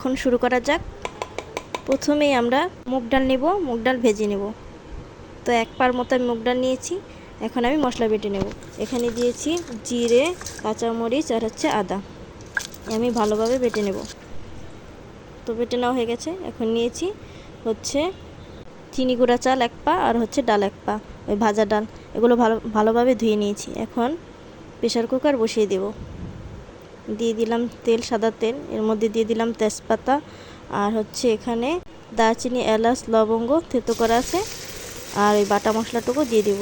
এখন শুরু করা যাক। প্রথমেই আমরা মুগ ডাল নেব, মুগ ডাল ভেজে নেব। তো এক পার মতো আমি মুগ ডাল নিয়েছি। এখন আমি মশলা বেটে নেব। এখানে দিয়েছি জিরে, কাঁচামরিচ আর আদা। আমি ভালোভাবে বেটে নেব। তো বেটে নেওয়া হয়ে গেছে। এখন নিয়েছি চিনি গুঁড়া চাল 1 পা আর ডাল 1 পা, ওই ভাজা ডাল। এগুলো ভালোভাবে ধুয়ে নিয়েছি। এখন প্রেসার কুকার বসিয়ে দেব। দিয়ে দিলাম তেল, সাদা তেল। এর মধ্যে দিয়ে দিলাম তেজপাতা আর এখানে দারচিনি, এলাচ, লবঙ্গ থেতো করা আছে। আর ওই বাটা মশলাটুকু দিয়ে দেব।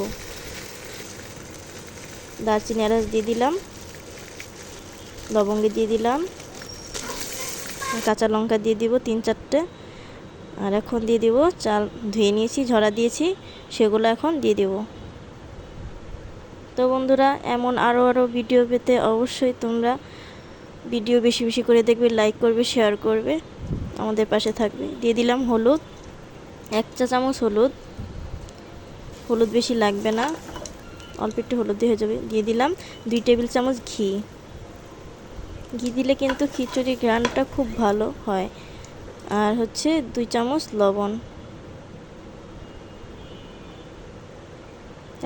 দারচিনি, এলাচ দিয়ে দিলাম, লবঙ্গ দিয়ে দিলাম, কাঁচা লঙ্কা দিয়ে দিব 3-4টে। আর এখন দিয়ে দেব চাল ধুয়ে নিয়েছি, ঝরা দিয়েছি, সেগুলো এখন দিয়ে দেব। তো বন্ধুরা, এমন আরও ভিডিও পেতে অবশ্যই তোমরা ভিডিও বেশি বেশি করে দেখবে, লাইক করবে, শেয়ার করবে, আমাদের পাশে থাকবে। দিয়ে দিলাম হলুদ, 1 চা চামচ হলুদ। হলুদ বেশি লাগবে না, অল্প একটু হলুদ দিয়ে হয়ে যাবে। দিয়ে দিলাম 2 টেবিল চামচ ঘি। ঘি দিলে কিন্তু খিচুড়ির ঘ্রাণটা খুব ভালো হয়। আর 2 চামচ লবণ।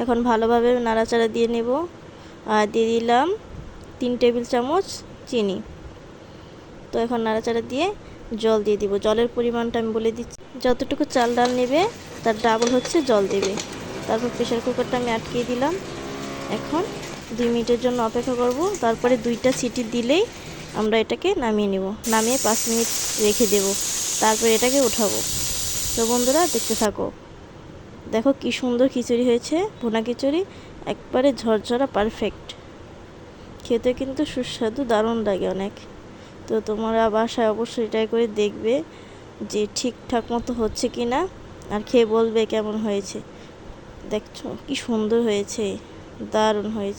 এখন ভালোভাবে নাড়াচাড়া দিয়ে নেব। আর দিয়ে দিলাম 3 টেবিল চামচ চিনি। তো এখন নাড়াচাড়া দিয়ে জল দিয়ে দিব। জলের পরিমাণটা আমি বলে দিচ্ছি। যতটুকু চাল ডাল নেবে তার ডাবল জল দেবে। তারপর প্রেসার কুকারটা আমি আটকিয়ে দিলাম। এখন 2 মিনিটের জন্য অপেক্ষা করব। তারপরে 2টা সিটি দিলেই আমরা এটাকে নামিয়ে নেব। নামিয়ে 5 মিনিট রেখে দেব। তারপর এটাকে উঠাবো। তো বন্ধুরা, দেখতে থাকো। দেখো কি সুন্দর খিচুড়ি হয়েছে, ভুনা খিচুড়ি, একবারে ঝরঝরা, পারফেক্ট। খেতে কিন্তু সুস্বাদু, দারুণ লাগে অনেক। তো তোমরা বাসায় অবশ্যই ট্রাই করে দেখবে যে ঠিকঠাক মতো হচ্ছে কি না, আর খেয়ে বলবে কেমন হয়েছে। দেখছো কি সুন্দর হয়েছে, দারুণ হয়েছে।